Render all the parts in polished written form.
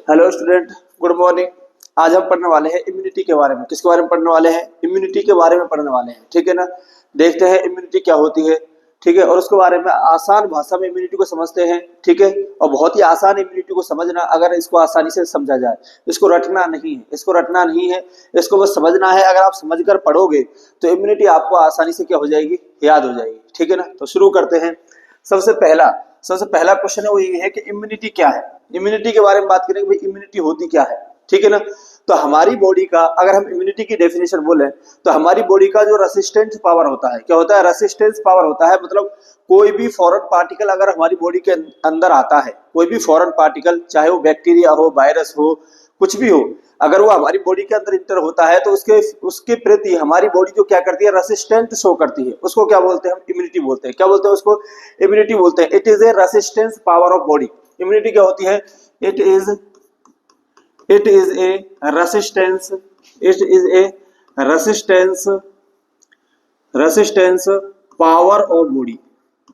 Hello student, good morning. आज हम पढ़ने वाले हैं इम्यूनिटी के बारे में। किसके बारे में पढ़ने वाले हैं? इम्यूनिटी के बारे में पढ़ने वाले हैं, ठीक है ना। देखते हैं इम्यूनिटी क्या होती है, ठीक है, और उसके बारे में आसान भाषा में इम्यूनिटी को समझते हैं, ठीक है। और बहुत ही आसान इम्यूनिटी को समझना, अगर इसको आसानी से समझा जाए। इसको रटना नहीं है, इसको रटना नहीं है, इसको बस समझना है। अगर आप समझकर पढ़ोगे तो इम्यूनिटी आपको आसानी से क्या हो जाएगी, याद हो जाएगी, ठीक है ना। तो शुरू करते हैं। सबसे पहला क्वेश्चन है वो ये है कि इम्यूनिटी क्या है। इम्यूनिटी के बारे में बात करेंगे, भाई इम्यूनिटी होती क्या है, ठीक है ना। तो हमारी बॉडी का, अगर हम इम्यूनिटी की डेफिनेशन बोले तो हमारी बॉडी का जो रेसिस्टेंस पावर होता है, क्या होता है? रेसिस्टेंस पावर होता है। मतलब कोई भी फॉरेन पार्टिकल अगर हमारी बॉडी के अंदर आता है, कोई भी फॉरेन पार्टिकल, चाहे वो बैक्टीरिया हो, वायरस हो, कुछ भी हो, अगर वो हमारी बॉडी के अंदर इंटर होता है तो उसके प्रति हमारी बॉडी जो क्या करती है, रेसिस्टेंट शो करती है। उसको क्या बोलते हैं? हम इम्यूनिटी बोलते हैं। क्या बोलते हैं उसको? इम्यूनिटी बोलते हैं। It is a resistance power of body. Immunity क्या होती है? It is a resistance power of body.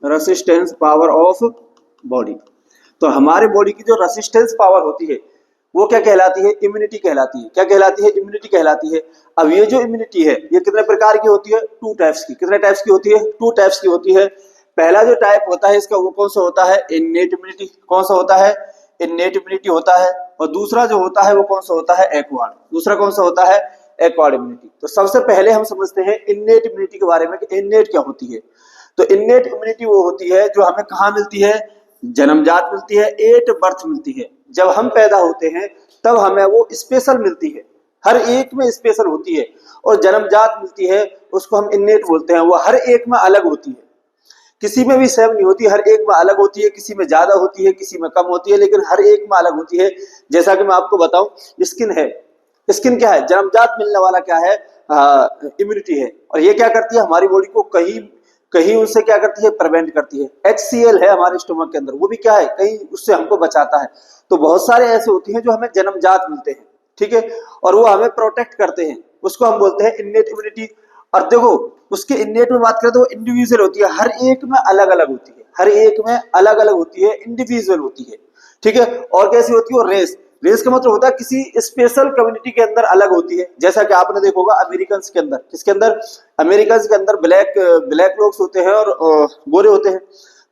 Resistance power of body. तो हमारे बॉडी की जो रेसिस्टेंस पावर होती है वो क्या कहलाती है? इम्यूनिटी कहलाती है। क्या कहलाती है? इम्यूनिटी कहलाती है। अब ये जो इम्यूनिटी है ये कितने प्रकार की होती है? टू टाइप्स की। कितने टाइप्स की होती है? टू टाइप्स की होती है। पहला जो टाइप होता है इसका, वो कौन सा होता है? Innate immunity. कौन सा होता है? इन्नेट इम्यूनिटी होता है। और दूसरा जो होता है वो कौन सा होता है? एक्वायर्ड। दूसरा कौन सा होता है? Acquired immunity. तो सबसे पहले हम समझते हैं इन्नेट इम्यूनिटी के बारे में कि इन्नेट क्या होती है। तो इन्नेट इम्यूनिटी वो होती है जो हमें कहाँ मिलती है? जन्मजात मिलती है, एट बर्थ मिलती है। जब हम पैदा होते हैं तब हमें वो स्पेशल मिलती है, हर एक में स्पेशल होती है। और जन्मजात मिलती है, उसको हम इन्नेट बोलते हैं। वो हर एक में अलग होती है, किसी में भी सेम नहीं होती, हर एक में अलग होती है। किसी में ज्यादा होती है, किसी में कम होती है, लेकिन हर एक में अलग होती है। जैसा कि मैं आपको बताऊं, स्किन है। स्किन क्या है? जन्मजात मिलने वाला क्या है? इम्यूनिटी है। और ये क्या करती है? हमारी बॉडी को कहीं कहीं उनसे क्या करती है? प्रिवेंट करती है। HCl है हमारे स्टोमक के अंदर, वो भी क्या है? कहीं उससे हमको बचाता है। तो बहुत सारे ऐसे होते हैं जो हमें जन्मजात मिलते हैं, ठीक है, और वो हमें प्रोटेक्ट करते हैं। उसको हम बोलते हैं इन्नेट इम्यूनिटी। और देखो, उसके इन्नेट में बात करें तो वो इंडिविजुअल होती है, हर एक में अलग अलग होती है, हर एक में अलग अलग होती है, इंडिविजुअल होती है, ठीक है। और कैसी होती है? वो रेस। रेस का मतलब होता है किसी स्पेशल कम्युनिटी के अंदर अलग होती है। जैसा कि आपने देखा होगा अमेरिकन के अंदर, किसके अंदर? अमेरिकन के अंदर ब्लैक लोग होते हैं और गोरे होते हैं।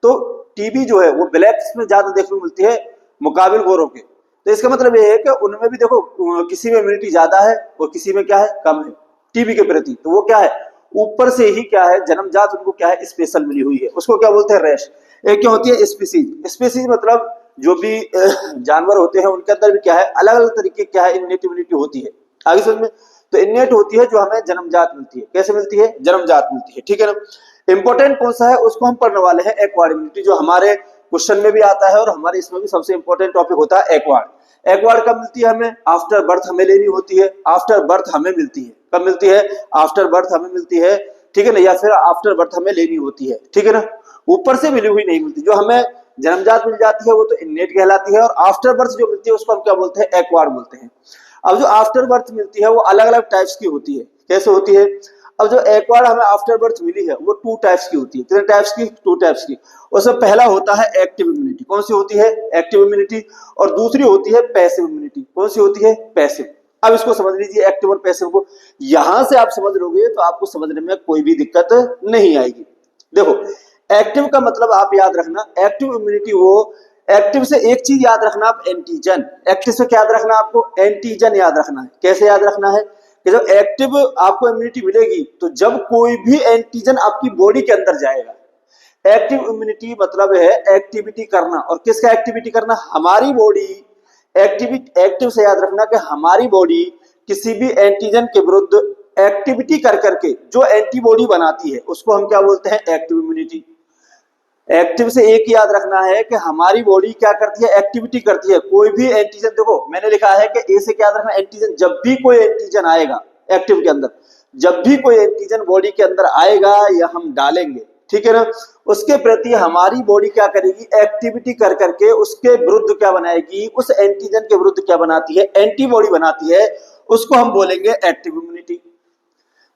तो टीबी जो है वो ब्लैक्स में ज्यादा देखने को मिलती है मुकाबिल गोरों के। तो इसका मतलब ये है कि उनमें भी देखो, किसी में इम्यूनिटी ज्यादा है और किसी में क्या है? कम है टीबी के प्रति। तो वो क्या है? ऊपर से ही क्या है? जन्मजात उनको क्या है? स्पेशल मिली हुई है। उसको क्या बोलते हैं? रेश। एक क्या होती है? स्पीसीज। स्पीसीज मतलब जो भी जानवर होते हैं उनके अंदर भी क्या है? अलग अलग तरीके क्या है? इन्नेट इम्यूनिटी होती है। आगे समझ में? तो इन्नेट होती है जो हमें जन्मजात मिलती है। कैसे मिलती है? जन्मजात मिलती है, ठीक है ना। इंपॉर्टेंट कौन सा है उसको हम पढ़ने वाले हैं, एक्वायर्ड इम्यूनिटी, जो हमारे क्वेश्चन में भी आता है और हमारे इसमें भी सबसे इंपॉर्टेंट टॉपिक होता है एक्वायर्ड। एक्वायर्ड कब मिलती है हमें? आफ्टर बर्थ हमें लेनी होती है। आफ्टर बर्थ हमें मिलती है। कब मिलती है? आफ्टर बर्थ हमें मिलती है, ठीक है ना, या फिर आफ्टर बर्थ हमें लेनी होती है, ठीक है ना। ऊपर से मिली हुई नहीं मिलती। जो हमें जन्मजात मिल जाती है वो तो इन्नेट कहलाती है, और आफ्टर बर्थ जो मिलती है उसको हम क्या बोलते हैं? एक्वायर्ड बोलते हैं। अब जो आफ्टर बर्थ मिलती है वो अलग अलग टाइप्स की होती है। कैसे होती है? अब जो एक्वायर्ड हमें आफ्टर बर्थ मिली है वो टू टाइप्स की होती है। कितने टाइप्स की? टू टाइप्स की। उसमें पहला होता है एक्टिव इम्यूनिटी। कौन सी होती है? Active immunity. और दूसरी होती है पैसिव इम्यूनिटी। कौन सी होती है? पैसिव। अब इसको समझ लीजिए, एक्टिव और पैसिव को। यहां से आप समझ लोगे तो आपको समझने में कोई भी दिक्कत नहीं आएगी। देखो, एक्टिव का मतलब आप याद रखना, एक्टिव इम्यूनिटी वो, एक्टिव से एक चीज याद रखना आप, एंटीजन। एक्टिव से क्या याद रखना आपको? एंटीजन याद रखना है। कैसे याद रखना है? कि जब एक्टिव आपको इम्यूनिटी मिलेगी तो जब कोई भी एंटीजन आपकी बॉडी के अंदर जाएगा। एक्टिव इम्यूनिटी मतलब है एक्टिविटी करना। और किसका एक्टिविटी करना? हमारी बॉडी एक्टिविटी। एक्टिव से याद रखना कि हमारी बॉडी किसी भी एंटीजन के विरुद्ध एक्टिविटी कर करके जो एंटीबॉडी बनाती है उसको हम क्या बोलते हैं? Active immunity. एक्टिव से एक याद रखना है कि हमारी बॉडी क्या करती है? एक्टिविटी करती है। कोई भी एंटीजन, देखो मैंने लिखा है कि ए से क्या याद रखना? एंटीजन। जब भी कोई एंटीजन आएगा एक्टिव के अंदर, जब भी कोई एंटीजन बॉडी के अंदर आएगा या हम डालेंगे, ठीक है ना, उसके प्रति हमारी बॉडी क्या करेगी? एक्टिविटी कर करके उसके विरुद्ध क्या बनाएगी? उस एंटीजन के विरुद्ध क्या बनाती है? एंटीबॉडी बनाती है। उसको हम बोलेंगे एक्टिव इम्यूनिटी।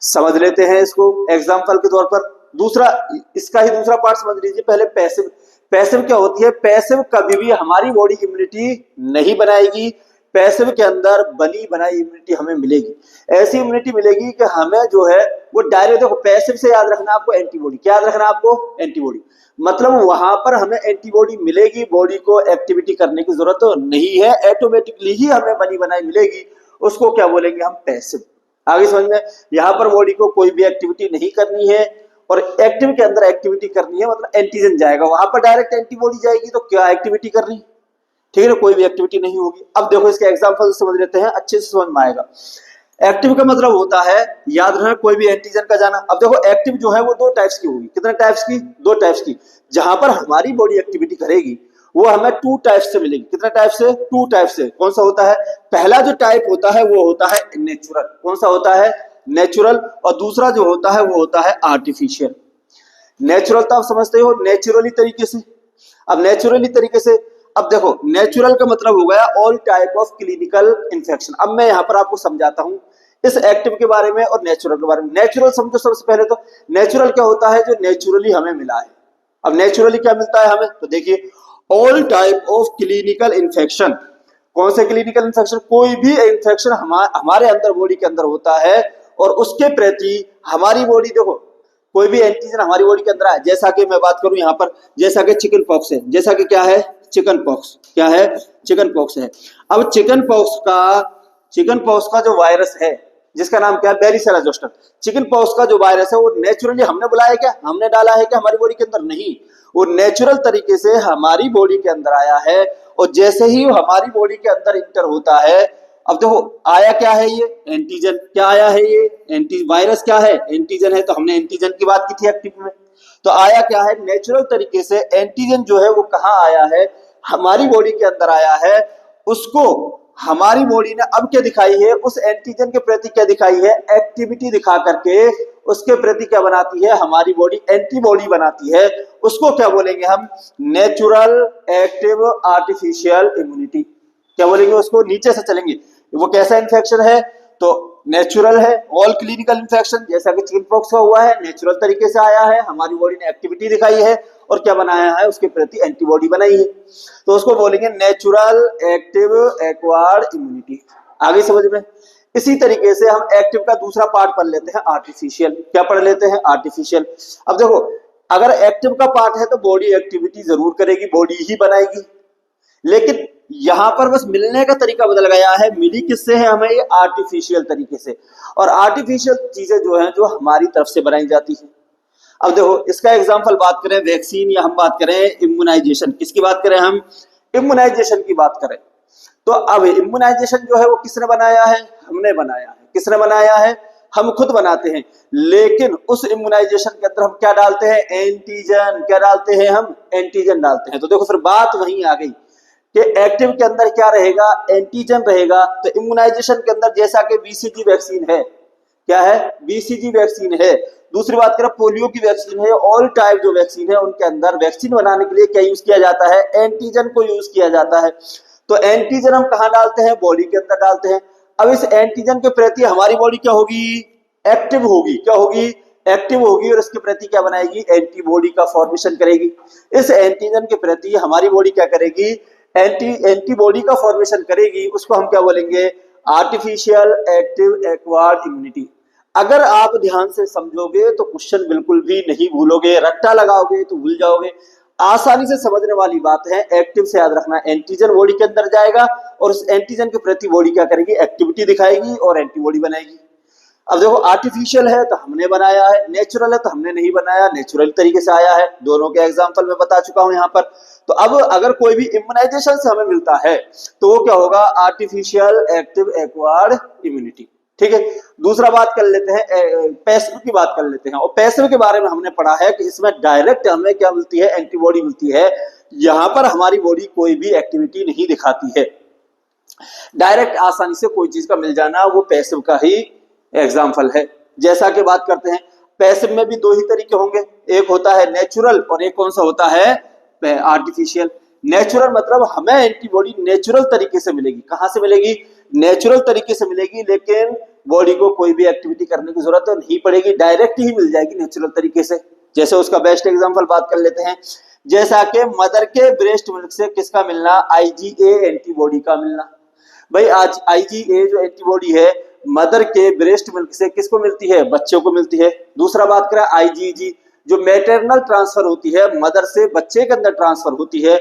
समझ लेते हैं इसको एग्जाम्पल के तौर पर। दूसरा, इसका ही दूसरा पार्ट समझ लीजिए पहले, पैसिव। पैसिव क्या होती है? पैसिव कभी भी हमारी बॉडी इम्यूनिटी नहीं बनाएगी, पैसिव के अंदर बनी बनाई इम्यूनिटी हमें मिलेगी। ऐसी इम्यूनिटी मिलेगी कि हमें जो है वो डायरेक्ट, देखो पैसिव से याद रखना आपको एंटीबॉडी, क्या याद रखना आपको, एंटीबॉडी, मतलब वहां पर हमें एंटीबॉडी मिलेगी, बॉडी को एक्टिविटी करने की जरूरत तो नहीं है, ऑटोमेटिकली ही हमें बनी बनाई मिलेगी, उसको क्या बोलेंगे हम, पैसिव। आगे समझ में, यहाँ पर बॉडी को कोई भी एक्टिविटी नहीं करनी है और एक्टिव के अंदर एक्टिविटी करनी है, मतलब एंटीजन जाएगा वहां पर, डायरेक्ट एंटीबॉडी जाएगी तो क्या एक्टिविटी करनी, ठीक है ना, कोई भी एक्टिविटी नहीं होगी। अब देखो इसके एग्जांपल समझ लेते हैं, अच्छे से समझ में आएगा। एक्टिव का मतलब होता है, याद रखना, कोई भी एंटीजन का जाना। अब देखो एक्टिव जो है वो दो टाइप्स की होगी, कितने टाइप्स की, दो टाइप्स की। जहां पर हमारी बॉडी एक्टिविटी करेगी वो हमें टू टाइप से मिलेगी, कितने टाइप से, टू टाइप से। कौन सा होता है, पहला जो टाइप होता है वो होता है नेचुरल, कौन सा होता है, नेचुरल, और दूसरा जो होता है वो होता है आर्टिफिशियल। नेचुरल तो आप समझते हो, नेचुरली तरीके से। अब नेचुरली तरीके से, अब देखो नेचुरल का मतलब हो गया all type of clinical infection. अब मैं यहाँ पर आपको समझाता हूँ इस एक्टिव के बारे में और नेचुरल के बारे में। नेचुरल समझो सबसे पहले तो, नेचुरल क्या होता है, जो नेचुरली हमें मिला है। अब नेचुरली क्या मिलता है हमें, तो देखिए all type of clinical infection. कौन से क्लिनिकल इन्फेक्शन, कोई भी इन्फेक्शन हमारे अंदर बॉडी के अंदर होता है और उसके प्रति हमारी बॉडी, देखो कोई भी एंटीजन हमारी बॉडी के अंदर है, जैसा कि मैं बात करूं यहाँ पर, जैसा कि चिकन पॉक्स है, जैसा कि क्या है, चिकन पॉक्स, क्या है, चिकन पॉक्स है। अब चिकन पॉक्स का जो वायरस है जिसका नाम क्या है, वेरिसेला जोस्टर। चिकन पॉक्स का जो वायरस है वो नेचुरली हमने बुलाया क्या, हमने डाला है क्या हमारी बॉडी के अंदर, नहीं, वो नेचुरल तरीके से हमारी बॉडी के अंदर आया है। और जैसे ही वो हमारी बॉडी के अंदर इंटर होता है, अब देखो आया क्या है, ये एंटीजन, क्या आया है, ये वायरस क्या है, एंटीजन है। तो हमने एंटीजन की बात की थी एक्टिव में, तो आया क्या है, नेचुरल तरीके से एंटीजन जो है वो कहाँ आया है, हमारी बॉडी के अंदर आया है। उसको हमारी बॉडी ने अब क्या दिखाई है, उस एंटीजन के प्रति क्या दिखाई है, एक्टिविटी दिखा करके उसके प्रति क्या बनाती है, हमारी बॉडी एंटीबॉडी बनाती है। उसको क्या बोलेंगे हम, नेचुरल एक्टिव आर्टिफिशियल इम्यूनिटी। क्या बोलेंगे उसको, नीचे से चलेंगे, वो कैसा इन्फेक्शन है, तो नेचुरल है, ऑल क्लिनिकल इन्फेक्शन, जैसा कि चिकन पॉक्स का हुआ है, नेचुरल तरीके से आया है, हमारी बॉडी ने एक्टिविटी दिखाई है और क्या बनाया है, उसके प्रति एंटीबॉडी बनाई है, तो उसको बोलेंगे नेचुरल एक्टिव एक्वायर्ड इम्यूनिटी। आगे समझ में। इसी तरीके से हम एक्टिव का दूसरा पार्ट पढ़ लेते हैं, आर्टिफिशियल। क्या पढ़ लेते हैं, आर्टिफिशियल। अब देखो अगर एक्टिव का पार्ट है तो बॉडी एक्टिविटी जरूर करेगी, बॉडी ही बनाएगी, लेकिन यहां पर बस मिलने का तरीका बदल गया है। मिली किससे है हमें, ये आर्टिफिशियल तरीके से। और आर्टिफिशियल चीजें जो हैं जो हमारी तरफ से बनाई जाती है। अब देखो इसका एग्जांपल बात करें वैक्सीन, या हम बात करें इम्यूनाइजेशन, किसकी बात करें हम, इम्यूनाइजेशन की बात करें, तो अब इम्यूनाइजेशन जो है वो किसने बनाया है, हमने बनाया है। किसने बनाया है, हम खुद बनाते हैं, लेकिन उस इम्यूनाइजेशन के अंदर हम क्या डालते हैं, एंटीजन। क्या डालते हैं हम, एंटीजन डालते हैं। तो देखो फिर बात वहीं आ गई कि एक्टिव के अंदर क्या रहेगा, एंटीजन रहेगा। तो इम्यूनाइजेशन के अंदर जैसा कि बीसीजी वैक्सीन है, क्या है, बीसीजी वैक्सीन है। दूसरी बात करें पोलियो की वैक्सीन है, ऑल टाइप जो वैक्सीन है उनके अंदर वैक्सीन बनाने के लिए क्या यूज किया जाता है, एंटीजन को यूज किया जाता है। तो एंटीजन हम कहाँ डालते हैं, बॉडी के अंदर डालते हैं। अब इस एंटीजन के प्रति हमारी बॉडी क्या होगी, एक्टिव होगी। क्या होगी, एक्टिव होगी, और इसके प्रति क्या बनाएगी, एंटीबॉडी का फॉर्मेशन करेगी। इस एंटीजन के प्रति हमारी बॉडी क्या करेगी, एंटीबॉडी का फॉर्मेशन करेगी। उसको हम क्या बोलेंगे, आर्टिफिशियल एक्टिव एक्वायर्ड इम्यूनिटी। अगर आप ध्यान से समझोगे तो क्वेश्चन बिल्कुल भी नहीं भूलोगे, रट्टा लगाओगे तो भूल जाओगे। आसानी से समझने वाली बात है। एक्टिव से याद रखना, एंटीजन बॉडी के अंदर जाएगा और उस एंटीजन के प्रति बॉडी क्या करेगी, एक्टिविटी दिखाएगी और एंटीबॉडी बनाएगी। अब देखो आर्टिफिशियल है तो हमने बनाया है, नेचुरल है तो हमने नहीं बनाया, नेचुरल तरीके से आया है। दोनों के एग्जांपल मैं बता चुका हूं यहाँ पर। तो अब अगर कोई भी इम्यूनाइजेशन से हमें मिलता है तो वो क्या होगा, आर्टिफिशियल एक्टिव एक्वायर्ड इम्यूनिटी। ठीक है, दूसरा बात कर लेते हैं, पैसिव की बात कर लेते हैं। और पैसिव के बारे में हमने पढ़ा है कि इसमें डायरेक्ट हमें क्या मिलती है, एंटीबॉडी मिलती है। यहां पर हमारी बॉडी कोई भी एक्टिविटी नहीं दिखाती है, डायरेक्ट आसानी से कोई चीज का मिल जाना वो पैसिव का ही एग्जाम्पल है। जैसा कि बात करते हैं, पैसिव में भी दो ही तरीके होंगे, एक होता है नेचुरल और एक कौन सा होता है, आर्टिफिशियल। नेचुरल मतलब हमें एंटीबॉडी नेचुरल तरीके से मिलेगी। कहां से मिलेगी, नेचुरल तरीके से मिलेगी, लेकिन बॉडी को कोई भी एक्टिविटी करने की जरूरत नहीं पड़ेगी, डायरेक्ट ही मिल जाएगी नेचुरल तरीके से। जैसे उसका बेस्ट एग्जांपल बात कर लेते हैं, जैसा कि मदर के ब्रेस्ट मिल्क से किसका मिलना, आईजीए एंटीबॉडी का मिलना। भाई आज IgA जो एंटीबॉडी है मदर के ब्रेस्ट मिल्क से किसको मिलती है, बच्चों को मिलती है। दूसरा बात करें IgG जो मैटरनल ट्रांसफर होती है, मदर से बच्चे के अंदर ट्रांसफर होती है,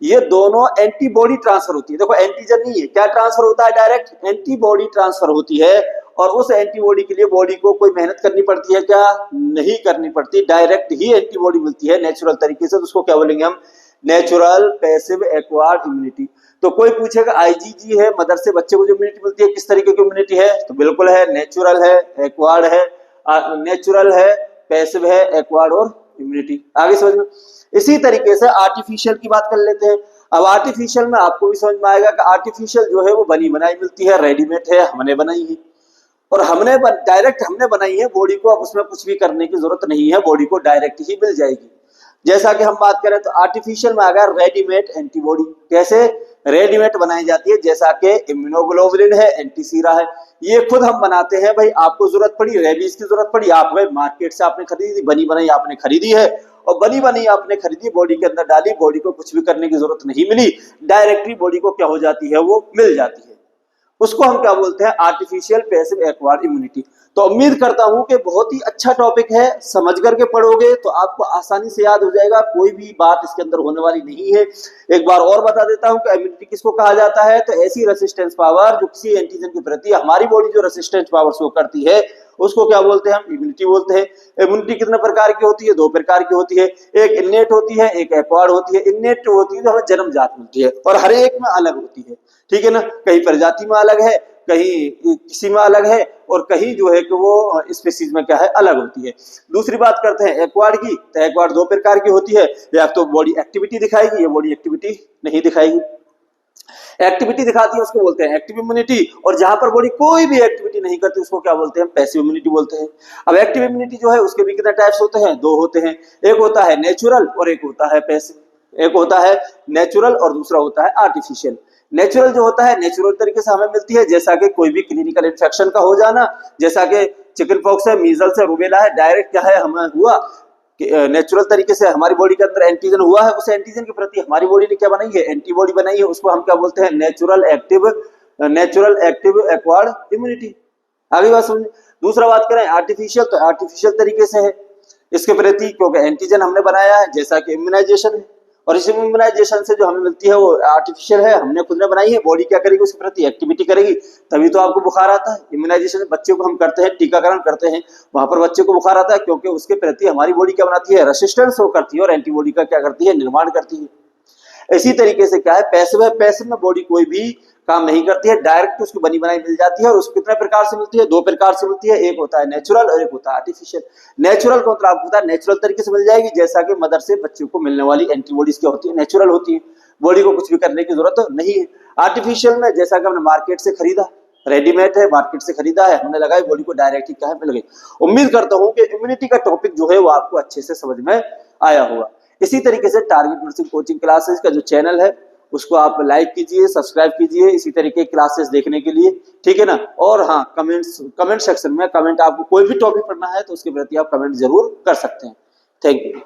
ये दोनों एंटीबॉडी ट्रांसफर होती है। देखो एंटीजन नहीं है, क्या ट्रांसफर होता है, डायरेक्ट एंटीबॉडी ट्रांसफर होती है। और उस एंटीबॉडी के लिए बॉडी को कोई मेहनत करनी पड़ती है क्या, नहीं करनी पड़ती, डायरेक्ट ही एंटीबॉडी मिलती है नेचुरल तरीके से। तो उसको क्या बोलेंगे हम, नेचुरल पैसिव एक्वायर्ड इम्यूनिटी। तो कोई पूछेगा IgG है मदर से बच्चे को जो इम्यूनिटी मिलती है किस तरीके की इम्यूनिटी है, तो बिल्कुल है नेचुरल है, एक्वायर्ड है, नेचुरल है, पैसिव है, एक्वायर्ड और इम्यूनिटी। आगे समझ में। इसी तरीके से आर्टिफिशियल की बात कर लेते हैं। अब आर्टिफिशियल में आपको भी समझ में आएगा कि आर्टिफिशियल जो है वो बनी बनाई मिलती है, रेडीमेड है, हमने बनाई है और हमने डायरेक्ट हमने बनाई है बॉडी को, अब उसमें कुछ भी करने की जरूरत नहीं है, बॉडी को डायरेक्ट ही मिल जाएगी। जैसा कि हम बात करें तो आर्टिफिशियल में आ गया रेडीमेड एंटीबॉडी। कैसे रेडीमेड बनाई जाती है, जैसा कि इम्यूनोग्लोबुलिन है, एंटीसीरा है, ये खुद हम बनाते हैं। भाई आपको जरूरत पड़ी, रेबीज की जरूरत पड़ी, आप गए मार्केट से आपने खरीदी, बनी बनाई आपने खरीदी है और बनी बनाई आपने खरीदी, बॉडी के अंदर डाली, बॉडी को कुछ भी करने की जरूरत नहीं मिली, डायरेक्टली बॉडी को क्या हो जाती है, वो मिल जाती है। उसको हम क्या बोलते हैं, आर्टिफिशियल पैसिव एक्वायर्ड इम्यूनिटी। तो उम्मीद करता हूं कि बहुत ही अच्छा टॉपिक है, समझ करके पढ़ोगे तो आपको आसानी से याद हो जाएगा, कोई भी बात इसके अंदर होने वाली नहीं है। एक बार और बता देता हूं कि इम्यूनिटी किसको कहा जाता है, तो ऐसी रेसिस्टेंस पावर जो किसी एंटीजन के प्रति हमारी बॉडी जो रेसिस्टेंस पावर शो करती है उसको क्या बोलते हैं, हम इम्यूनिटी बोलते हैं। इम्यूनिटी कितने प्रकार की होती है, दो प्रकार की होती है, एक इन्नेट होती है, एक एक्वायर्ड होती है। इन्नेट जो होती है जो हमें जन्मजात मिलती है और हर एक में अलग होती है, ठीक है ना, कहीं प्रजाति में अलग है, कहीं किसी में अलग है और कहीं जो है कि वो स्पीसीज में क्या है, अलग होती है। दूसरी बात करते हैं एक्वायर्ड की, तो एक्वायर्ड दो प्रकार की होती है, या तो बॉडी एक्टिविटी दिखाएगी या बॉडी एक्टिविटी नहीं दिखाएगी। एक्टिविटी दिखाती है उसको बोलते हैं एक्टिव इम्यूनिटी, और जहां पर बॉडी कोई भी एक्टिविटी नहीं करती उसको क्या बोलते हैं, पैसिव इम्यूनिटी बोलते हैं। अब एक्टिव इम्यूनिटी जो है उसके भी कितने टाइप्स होते हैं, दो होते हैं, एक होता है नेचुरल और एक होता है पैसिव। एक होता है नेचुरल और दूसरा होता है आर्टिफिशियल। नेचुरल जो होता है नेचुरल तरीके से हमें मिलती है, जैसा कि कोई भी क्लिनिकल इन्फेक्शन का हो जाना, जैसा कि चिकन पॉक्स है, मीजल्स है, रूबेला है, डायरेक्ट क्या है हमें हुआ, नेचुरल तरीके से हमारी बॉडी के अंदर एंटीजन हुआ है, उस एंटीजन के प्रति हमारी बॉडी ने क्या बनाई है, एंटीबॉडी बनाई है, उसको हम क्या बोलते हैं, नेचुरल एक्टिव एक्वायर्ड इम्यूनिटी। आगे बात समझ। दूसरा बात करें आर्टिफिशियल, तो आर्टिफिशियल तरीके से है इसके प्रति, क्योंकि एंटीजन हमने बनाया है, जैसा कि इम्यूनाइजेशन है, और इस इम्यूनाइजेशन से जो हमें मिलती है वो आर्टिफिशियल है, हमने खुद ने बनाई है। बॉडी क्या करेगी, उसके प्रति एक्टिविटी करेगी, तभी तो आपको बुखार आता है। इम्यूनाइजेशन बच्चे को हम करते हैं, टीकाकरण करते हैं, वहां पर बच्चे को बुखार आता है, क्योंकि उसके प्रति हमारी बॉडी क्या बनाती है, रेसिस्टेंस शो करती है और एंटीबॉडी का क्या करती है, निर्माण करती है। इसी तरीके से क्या है, पैसिव है, पैसिव में बॉडी कोई भी काम नहीं करती है, डायरेक्ट उसको बनी बनाई मिल जाती है। और उसको कितने प्रकार से मिलती है, दो प्रकार से मिलती है, एक होता है नेचुरल और एक होता है आर्टिफिशियल। नेचुरल को मतलब आपको पता है नेचुरल तरीके से मिल जाएगी, जैसा कि मदर से बच्चे को मिलने वाली एंटीबॉडीज क्या होती है, नेचुरल होती है, बॉडी को कुछ भी करने की जरूरत नहीं है। आर्टिफिशियल में जैसा कि हमने मार्केट से खरीदा, रेडीमेड है, मार्केट से खरीदा है, हमने लगाई, बॉडी को डायरेक्ट ही क्या है, मिल गई। उम्मीद करता हूं कि इम्यूनिटी का टॉपिक जो है वो आपको अच्छे से समझ में आया होगा। इसी तरीके से टारगेट नर्सिंग कोचिंग क्लासेस का जो चैनल है उसको आप लाइक कीजिए, सब्सक्राइब कीजिए इसी तरीके क्लासेस देखने के लिए, ठीक है ना। और हाँ, कमेंट सेक्शन में कमेंट, आपको कोई भी टॉपिक पढ़ना है तो उसके प्रति आप कमेंट जरूर कर सकते हैं। Thank you.